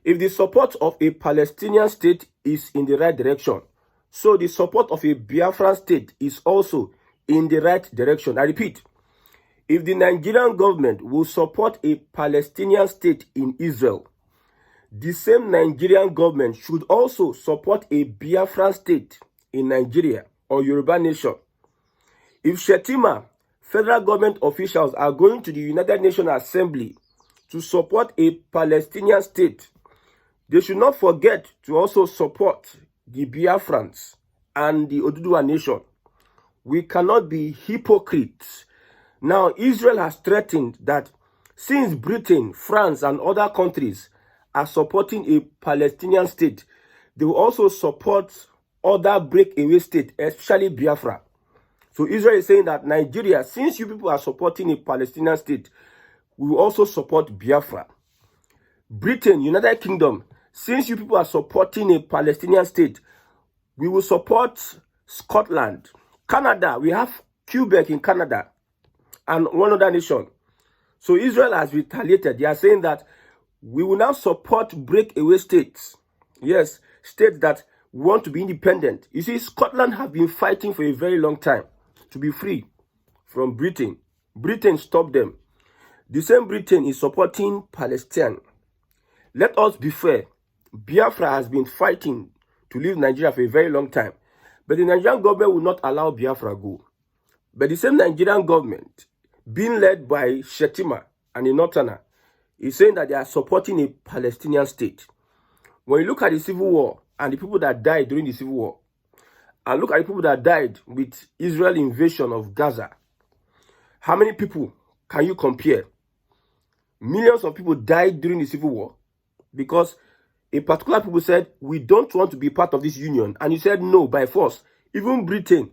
If the support of a Palestinian state is in the right direction, so the support of a Biafran state is also in the right direction. I repeat, if the Nigerian government will support a Palestinian state in Israel, the same Nigerian government should also support a Biafran state in Nigeria or Yoruba nation. If Shetima, federal government officials are going to the United Nations Assembly to support a Palestinian state, they should not forget to also support the Biafrans and the Oduduwa nation. We cannot be hypocrites. Now, Israel has threatened that since Britain, France, and other countries are supporting a Palestinian state, they will also support other breakaway states, especially Biafra. So Israel is saying that Nigeria, since you people are supporting a Palestinian state, we will also support Biafra. Britain, United Kingdom, since you people are supporting a Palestinian state, we will support Scotland. Canada, we have Quebec in Canada and one other nation. So Israel has retaliated. They are saying that we will now support breakaway states. Yes, states that want to be independent. You see, Scotland have been fighting for a very long time to be free from Britain. Britain stopped them. The same Britain is supporting Palestine. Let us be fair. Biafra has been fighting to leave Nigeria for a very long time. But the Nigerian government will not allow Biafra go. But the same Nigerian government, being led by Shetima and the Northerner, is saying that they are supporting a Palestinian state. When you look at the civil war and the people that died during the civil war, and look at the people that died with Israel invasion of Gaza, how many people can you compare? Millions of people died during the civil war because a particular people said, we don't want to be part of this union. And you said no by force. Even Britain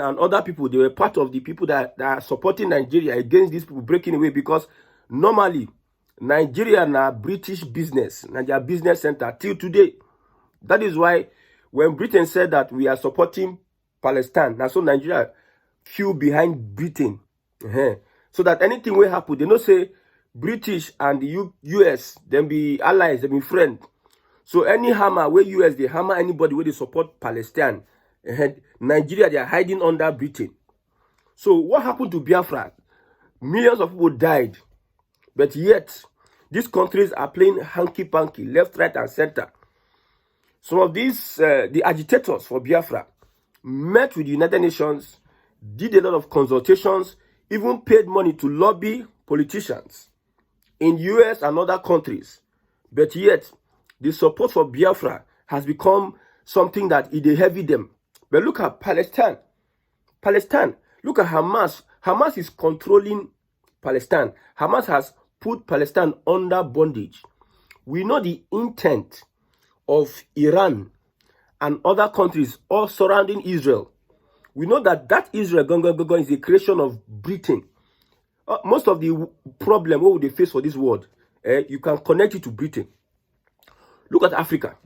and other people, they were part of the people that are supporting Nigeria against these people breaking away, because normally Nigeria are British business, Nigeria business center till today. That is why when Britain said that we are supporting Palestine, now so Nigeria queue behind Britain. So that anything will happen, they don't say British and the US, them be allies, them be friends. So any hammer where US, they hammer anybody where they support Palestine. Nigeria, they are hiding under Britain. So what happened to Biafra? Millions of people died. But yet, these countries are playing hanky-panky, left, right, and center. Some of these, the agitators for Biafra, met with the United Nations, did a lot of consultations, even paid money to lobby politicians in US and other countries. But yet, the support for Biafra has become something that it heavy them. But look at Palestine. Look at Hamas. Hamas is controlling Palestine. Hamas has put Palestine under bondage. We know the intent of Iran and other countries all surrounding Israel. We know that Israel is a creation of Britain. Most of the problem what would they face for this world, you can connect it to Britain. Look at Africa.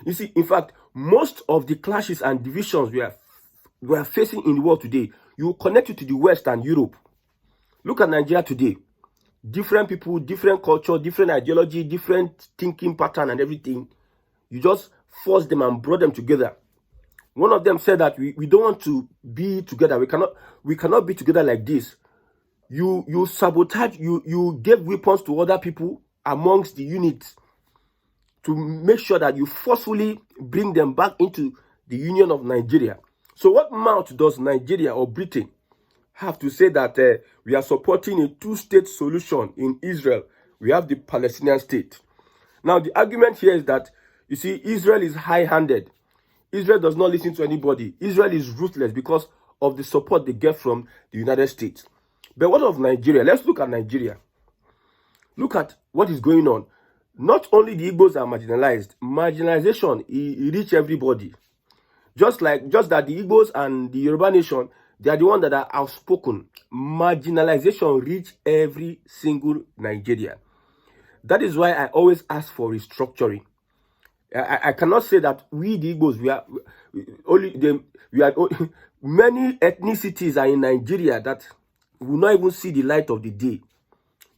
You see, in fact, most of the clashes and divisions we are facing in the world today, you connect it to the West and Europe. Look at Nigeria today. Different people, different culture, different ideology, different thinking pattern and everything. You just force them and brought them together. One of them said that we don't want to be together. We cannot be together like this. You sabotage, you give weapons to other people amongst the units to make sure that you forcefully bring them back into the Union of Nigeria. So what mouth does Nigeria or Britain have to say that we are supporting a two-state solution in Israel? We have the Palestinian state. Now, the argument here is that, you see, Israel is high-handed. Israel does not listen to anybody. Israel is ruthless because of the support they get from the United States. But what of Nigeria? Let's look at Nigeria. Look at what is going on. Not only the Igbos are marginalized, marginalization it reach everybody. Just that the Igbos and the Yoruba nation, they are the ones that are outspoken. Marginalization reach every single Nigerian. That is why I always ask for restructuring. I cannot say that we the Igbos, many ethnicities are in Nigeria that will not even see the light of the day.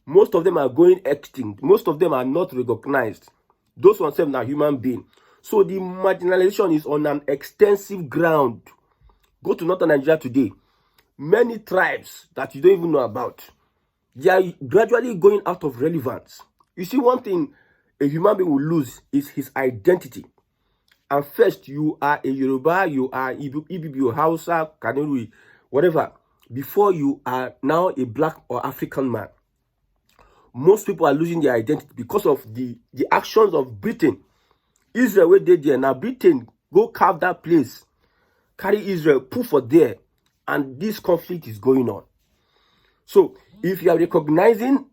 Most of them are going extinct. Most of them are not recognized. Those ones are human beings. So the marginalization is on an extensive ground. Go to northern Nigeria today. Many tribes that you don't even know about, they are gradually going out of relevance. You see, one thing a human being will lose is his identity. And first, you are a Yoruba, you are Ibibi, Hausa, Kanuri, whatever, before you are now a black or African man. Most people are losing their identity because of the actions of Britain. Israel, where they there, now Britain go carve that place, carry Israel, put for there, and this conflict is going on. So, if you are recognizing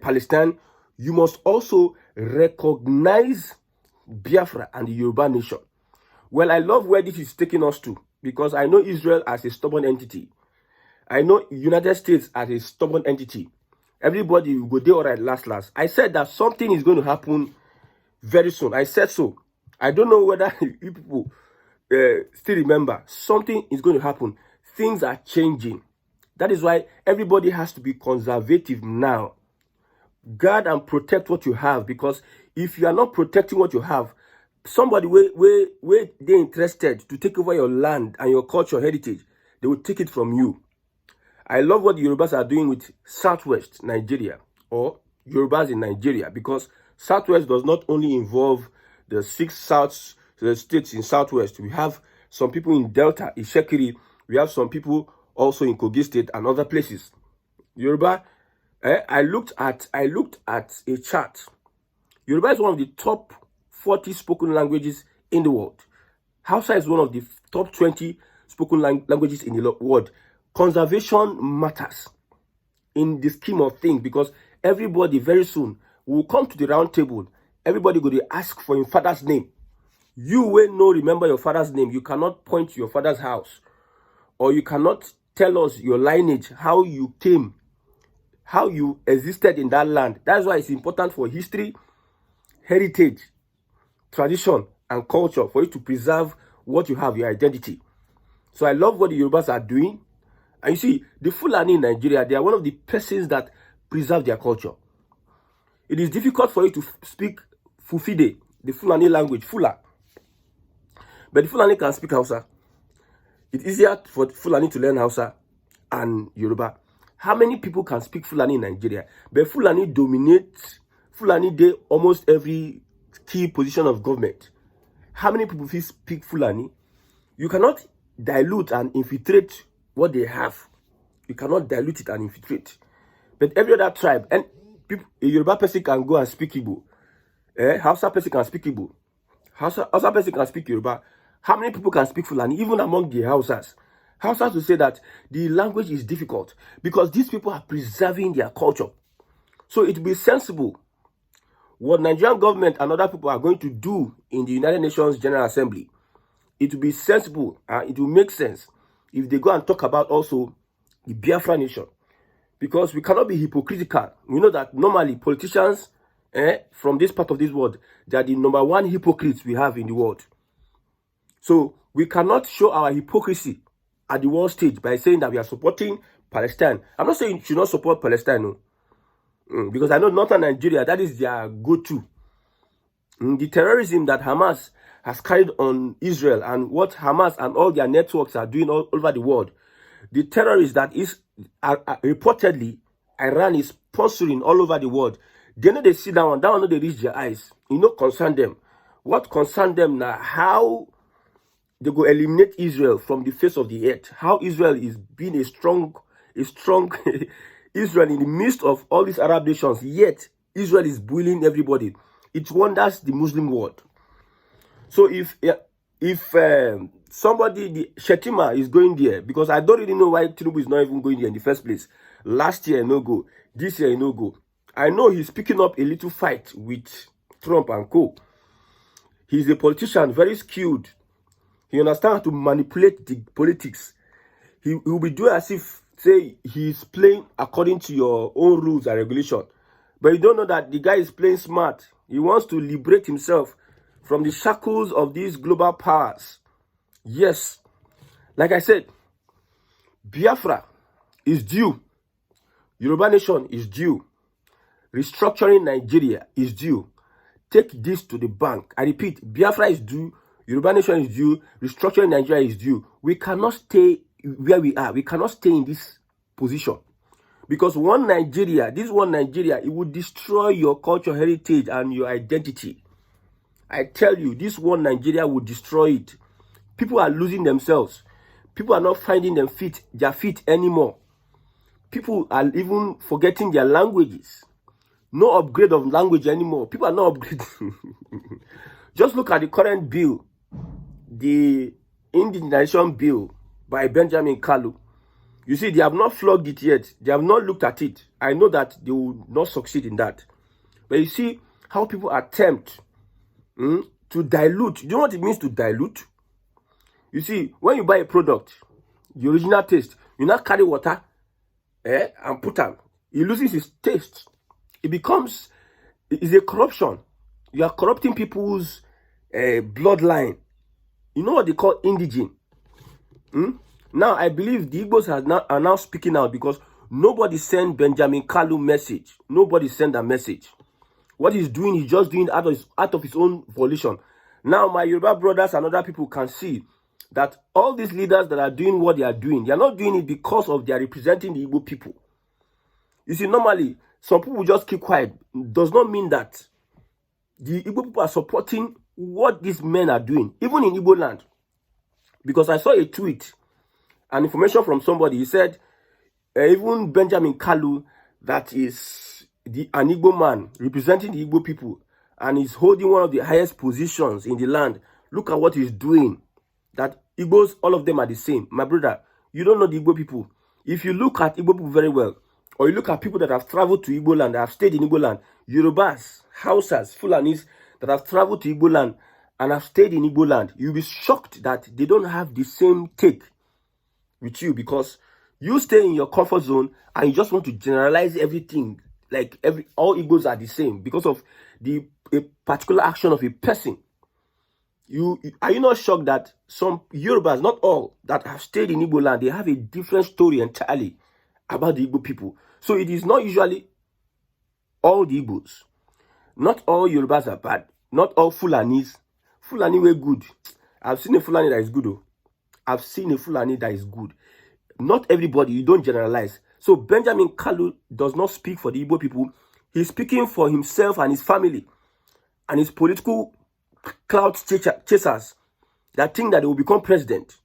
Palestine, you must also recognize Biafra and the Yoruba nation. Well, I love where this is taking us to, because I know Israel as a stubborn entity. I know United States as a stubborn entity. Everybody will go there all right last. I said that something is going to happen very soon. I said so. I don't know whether you people still remember. Something is going to happen. Things are changing. That is why everybody has to be conservative now. Guard and protect what you have, because if you are not protecting what you have, somebody where they're interested to take over your land and your culture heritage, they will take it from you. I love what the Yorubas are doing with Southwest Nigeria, or Yorubas in Nigeria, because Southwest does not only involve the 6 states in Southwest. We have some people in Delta, Ishekiri. We have some people also in Kogi State and other places. Yoruba, I looked at a chart. Yoruba is one of the top 40 spoken languages in the world. Hausa is one of the top 20 spoken languages in the world. Conservation matters in the scheme of things, because everybody very soon will come to the round table. Everybody go to ask for your father's name. You will not remember your father's name. You cannot point to your father's house, or you cannot tell us your lineage, how you came, how you existed in that land. That's why it's important for history, heritage, tradition, and culture, for you to preserve what you have, your identity. So I love what the Yorubas are doing. And you see, the Fulani in Nigeria, they are one of the persons that preserve their culture. It is difficult for you to speak Fufide, the Fulani language, Fula. But the Fulani can speak Hausa. It's easier for Fulani to learn Hausa and Yoruba. How many people can speak Fulani in Nigeria? But Fulani dominates, Fulani they almost every key position of government. How many people speak Fulani? You cannot dilute and infiltrate what they have. You cannot dilute it and infiltrate. But every other tribe, and people, a Yoruba person can go and speak Igbo. Hausa person can speak Igbo. Hausa person can speak Yoruba. How many people can speak Fulani, even among the Hausas? Hausas will say that the language is difficult because these people are preserving their culture. So it will be sensible what Nigerian government and other people are going to do in the United Nations General Assembly. It will be sensible and it will make sense if they go and talk about also the Biafra nation. Because we cannot be hypocritical. We know that normally politicians from this part of this world, they are the number 1 hypocrites we have in the world. So we cannot show our hypocrisy at the world stage by saying that we are supporting Palestine. I'm not saying you should not support Palestine, no. Because I know northern Nigeria, that is their go-to. The terrorism that Hamas has carried on Israel and what Hamas and all their networks are doing all over the world. The terrorists that is reportedly Iran is sponsoring all over the world. They know they see that one know they reach their eyes. You know, concern them. What concern them now? How they go eliminate Israel from the face of the earth. How Israel is being a strong Israel in the midst of all these Arab nations. Yet Israel is bullying everybody. It wonders the Muslim world. So if somebody, the Shetima is going there, because I don't really know why Tinubu is not even going there in the first place. Last year, no go. This year, no go. I know he's picking up a little fight with Trump and co. He's a politician, very skilled. He understands how to manipulate the politics. He will be doing as if, say, he's playing according to your own rules and regulation. But you don't know that the guy is playing smart. He wants to liberate himself from the shackles of these global powers. Yes, like I said, Biafra is due. Yoruba nation is due. Restructuring Nigeria is due. Take this to the bank. I repeat, Biafra is due. Yoruba Nation is due. Restructuring Nigeria is due. We cannot stay where we are. We cannot stay in this position. Because one Nigeria, it will destroy your culture, heritage, and your identity. I tell you, this one Nigeria will destroy it. People are losing themselves. People are not finding their feet anymore. People are even forgetting their languages. No upgrade of language anymore. People are not upgrading. Just look at the current bill, the indigenization bill by Benjamin Kalu. You see, they have not flogged it yet. They have not looked at it. I know that they will not succeed in that. But you see how people attempt to dilute. You know what it means to dilute? You see, when you buy a product, the original taste, you now carry water and put them. It loses its taste. It becomes, it's a corruption. You are corrupting people's bloodline. You know what they call indigene? Now, I believe the Igbos are now speaking out because nobody sent Benjamin Kalu message. Nobody sent a message. What he's doing, he's just doing out of his own volition. Now, my Yoruba brothers and other people can see that all these leaders that are doing what they are not doing it because of they are representing the Igbo people. You see, normally, some people just keep quiet. Does not mean that the Igbo people are supporting what these men are doing, even in Igbo land. Because I saw a tweet, an information from somebody. He said, even Benjamin Kalu, that is an Igbo man representing the Igbo people, and is holding one of the highest positions in the land. Look at what he's doing. That Igbos, all of them are the same. My brother, you don't know the Igbo people. If you look at Igbo people very well, or you look at people that have traveled to Igbo land, that have stayed in Igbo land, Yorubas, Hausas, Fulanis, that have traveled to Igbo land and have stayed in Igbo land, you'll be shocked that they don't have the same take with you, because you stay in your comfort zone and you just want to generalize everything, like all Igbos are the same because of a particular action of a person. Are you not shocked that some Yorubas, not all, that have stayed in Igbo land, they have a different story entirely about the Igbo people? So it is not usually all the Igbos. Not all Yorubas are bad. Not all Fulanis. Fulani were good. I've seen a Fulani that is good though. I've seen a Fulani that is good. Not everybody, you don't generalize. So Benjamin Kalu does not speak for the Igbo people. He's speaking for himself and his family and his political clout chasers that think that they will become president.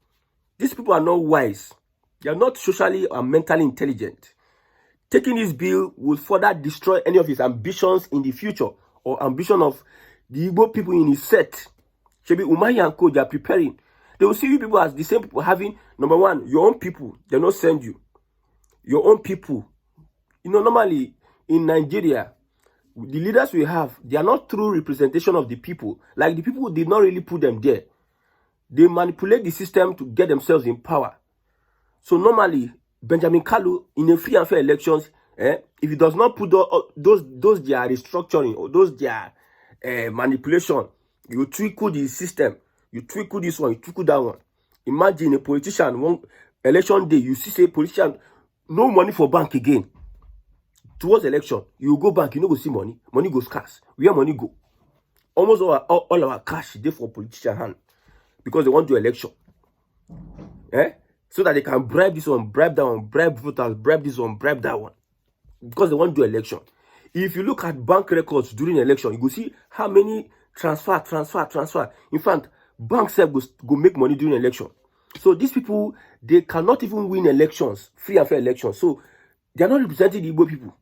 These people are not wise. They are not socially or mentally intelligent. Taking this bill will further destroy any of his ambitions in the future, or ambition of the Igbo people in his set. Shebi Umahi and Co, they are preparing. They will see you people as the same people having, number one, your own people. They will not send you. Your own people. You know, normally in Nigeria, the leaders we have, they are not true representation of the people. Like the people did not really put them there. They manipulate the system to get themselves in power. So normally, Benjamin Kalu, in a free and fair elections, if he does not put those their restructuring or those their manipulation, you twinkle the system, you twinkle this one, you twinkle that one. Imagine a politician, one election day, you see say politician, no money for bank again. Towards election, you go bank, you no go see money. Money goes scarce. Where money go? Almost all our cash is there for politician hand because they want to election. So that they can bribe this one, bribe that one, bribe voters, bribe this one, bribe that one. Because they want to do election. If you look at bank records during election, you go see how many transfer. In fact, banks go make money during election. So these people, they cannot even win elections, free and fair elections. So they are not representing the Igbo people.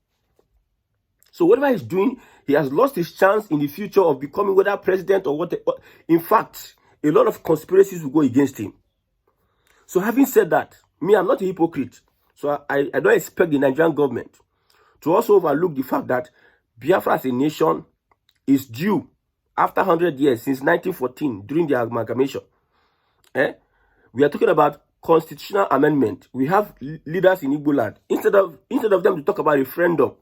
So whatever he's doing, he has lost his chance in the future of becoming whether president or what. In fact, a lot of conspiracies will go against him. So having said that, me, I'm not a hypocrite. So I don't expect the Nigerian government to also overlook the fact that Biafra as a nation is due after 100 years, since 1914, during the amalgamation. We are talking about constitutional amendment. We have leaders in Igbo land. Instead of them to talk about referendum,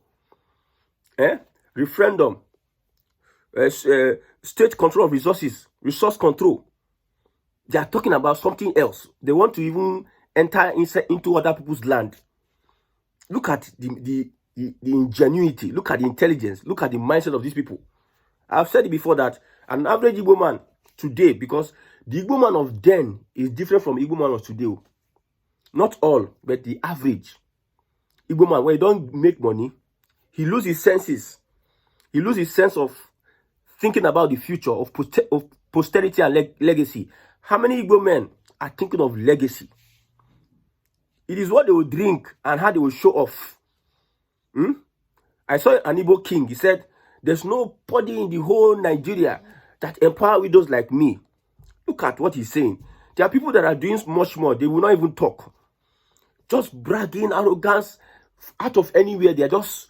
state control of resources, resource control, they are talking about something else. They want to even enter into other people's land. Look at the the ingenuity, look at the intelligence, look at the mindset of these people. I've said it before that an average Igbo man today, because the Igbo man of then is different from Igbo man of today. Not all, but the average Igbo man, when he don't make money, he loses his senses. He loses his sense of thinking about the future, of posterity and legacy. How many Igbo men are thinking of legacy? It is what they will drink and how they will show off. I saw an Igbo king. He said, there's nobody in the whole Nigeria that empower widows like me. Look at what he's saying. There are people that are doing much more. They will not even talk. Just bragging, arrogance, out of anywhere. They are just,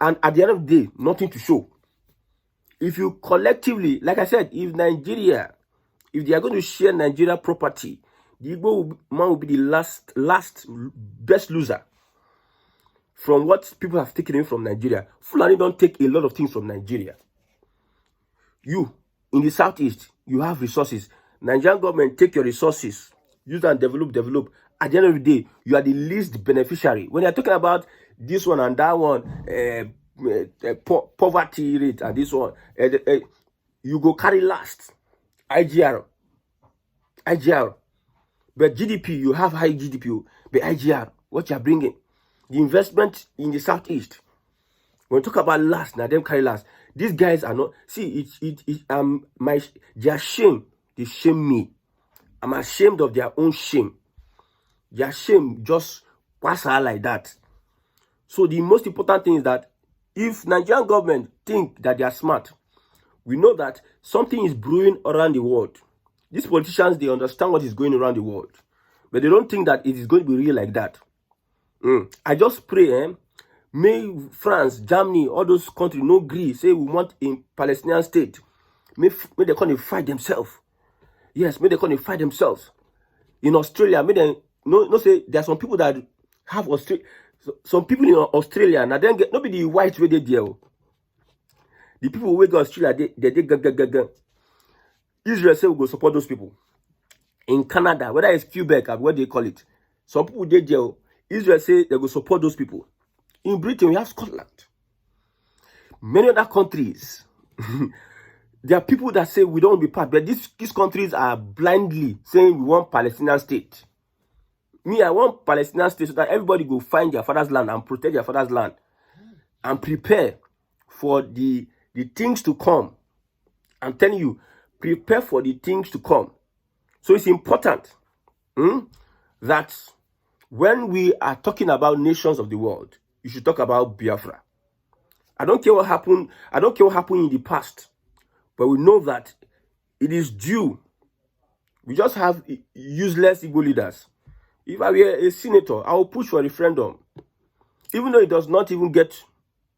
and at the end of the day, nothing to show. If you collectively, like I said, if Nigeria, if they are going to share Nigeria property, the Igbo man will be the last best loser from what people have taken in from Nigeria. Fulani don't take a lot of things from Nigeria. You, in the southeast, you have resources. Nigerian government take your resources, use and develop. At the end of the day, you are the least beneficiary. When you're talking about this one and that one, poverty rate and this one, you go carry last. IGR. But GDP, you have high GDP, but IGR, what you're bringing, the investment in the southeast. When we talk about last, now them carry last. These guys are not, see, they are shame. They shame me. I'm ashamed of their own shame. Their shame just pass her like that. So the most important thing is that if Nigerian government think that they are smart, we know that something is brewing around the world. These politicians, they understand what is going around the world, but they don't think that it is going to be real like that. I just pray, may France, Germany, all those countries no agree, say we want a Palestinian state. May they come and fight themselves. Yes, may they come and fight themselves. In Australia, may they no say there are some people that have Australia. Some people in Australia, now then get nobody white where they deal. The people who go Australia, they Israel say we go support those people. In Canada, whether it's Quebec or what they call it, some people they deal. Israel say they go support those people. In Britain, we have Scotland. Many other countries, there are people that say we don't be part, but these countries are blindly saying we want Palestinian state. Me, I want Palestinian state so that everybody go find their father's land and protect their father's land and prepare for the things to come. I'm telling you, prepare for the things to come. So it's important that when we are talking about nations of the world, you should talk about Biafra. I don't care what happened. I don't care what happened in the past, but we know that it is due. We just have useless Igbo leaders. If I were a senator, I will push for a referendum. Even though it does not even get,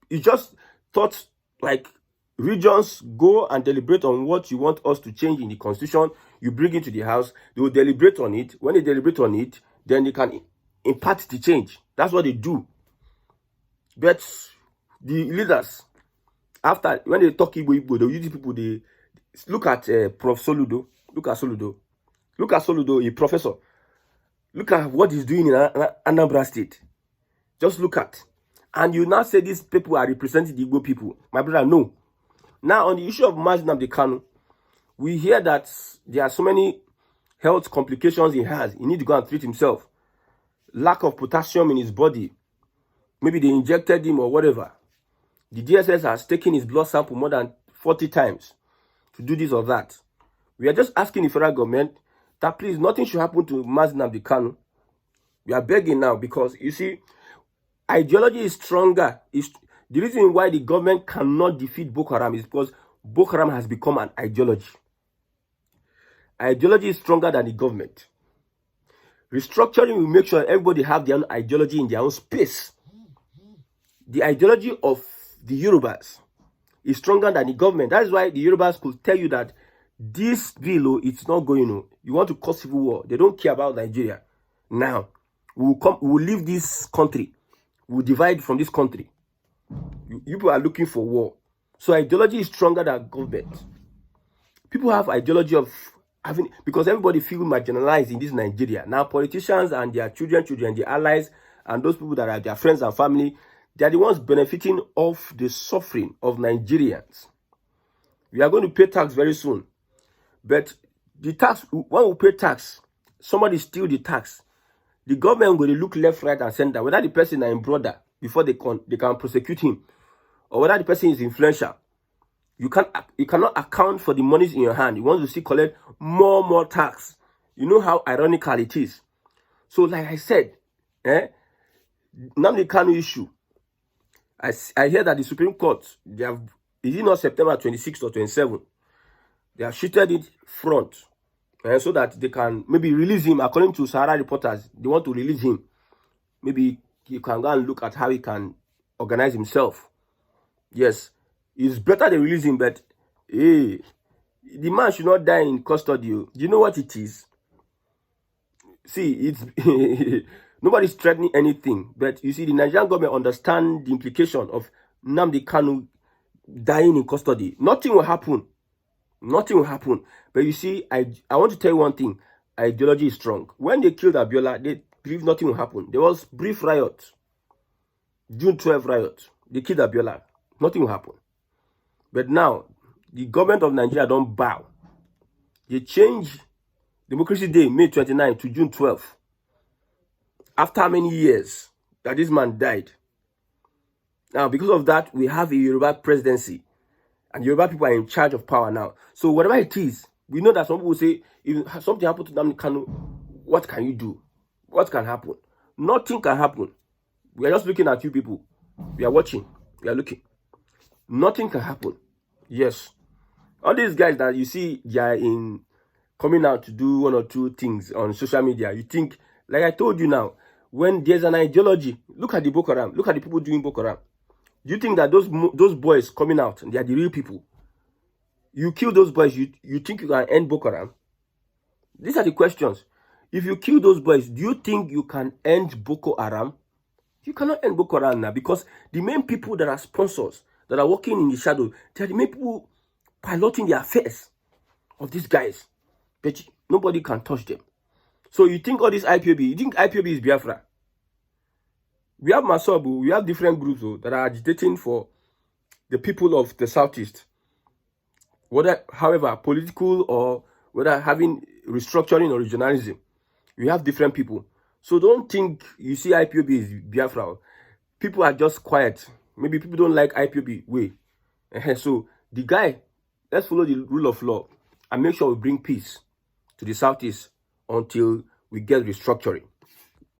it's just thought like regions go and deliberate on what you want us to change in the constitution. You bring it to the house, they will deliberate on it. When they deliberate on it, then they can impart the change. That's what they do. But the leaders, after, when they talk Igbo, they use people, they look at Prof. Soludo. Look at Soludo. Look at Soludo, a professor. Look at what he's doing in Anambra State. Just look at. And you now say these people are representing the Igbo people. My brother, no. Now, on the issue of Nnamdi Kanu, we hear that there are so many health complications he has. He needs to go and treat himself. Lack of potassium in his body. Maybe they injected him or whatever. The DSS has taken his blood sample more than 40 times to do this or that. We are just asking the federal government that please, nothing should happen to Nnamdi Kanu. We are begging now because, you see, ideology is stronger. The reason why the government cannot defeat Boko Haram is because Boko Haram has become an ideology. Ideology is stronger than the government. Restructuring will make sure everybody have their own ideology in their own space. The ideology of the Yorubas is stronger than the government. That is why the Yorubas could tell you that this bill, it's not going on. You want to cause civil war. They don't care about Nigeria. Now, we will leave this country. We will divide from this country. You people are looking for war. So ideology is stronger than government. People have ideology of having, because everybody feels marginalized in this Nigeria. Now politicians and their children, their allies, and those people that are their friends and family, They are the ones benefiting of the suffering of Nigerians. We are going to pay tax very soon. But the tax, when we pay tax, somebody steal the tax. The government will look left, right, and center, whether the person is a brother before they can prosecute him, or whether the person is influential. You cannot account for the monies in your hand. You want to see collect more tax. You know how ironical it is. So, like I said, now the Kanu issue. I hear that the Supreme Court, they have, is it not September 26th or 27th? They have shifted it front, so that they can maybe release him. According to Sahara reporters, they want to release him. Maybe you can go and look at how he can organize himself. Yes, it's better they release him, but hey, the man should not die in custody. Do you know what it is? See, it's nobody's threatening anything, but you see, the Nigerian government understand the implication of Nnamdi Kanu dying in custody. Nothing will happen. Nothing will happen. But you see, I want to tell you one thing. Ideology is strong. When they killed Abiola, they believe nothing will happen. There was brief riot. June 12 riot. They killed Abiola. Nothing will happen. But now, the government of Nigeria don't bow. They change Democracy Day, May 29 to June 12. After many years that this man died. Now, because of that, we have a Yoruba presidency. And Yoruba people are in charge of power now. So whatever it is, we know that some people say, if something happened to Nnamdi Kanu, what can you do? What can happen? Nothing can happen. We are just looking at you people. We are watching. We are looking. Nothing can happen. Yes. All these guys that you see, they are coming out to do one or two things on social media. You think, like I told you now, when there's an ideology, look at the Boko Haram. Look at the people doing Boko Haram. Do you think that those boys coming out, they are the real people? You kill those boys, you think you can end Boko Haram? These are the questions. If you kill those boys, do you think you can end Boko Haram? You cannot end Boko Haram now, because the main people that are sponsors, that are working in the shadow, they are the main people piloting the affairs of these guys. But nobody can touch them. So you think all this IPOB, you think IPOB is Biafra? We have Masobu, we have different groups that are agitating for the people of the Southeast. Whether, however, political or whether having restructuring or regionalism, we have different people. So don't think you see IPOB is Biafra. People are just quiet. Maybe people don't like IPOB way. So the guy, let's follow the rule of law and make sure we bring peace to the Southeast until we get restructuring.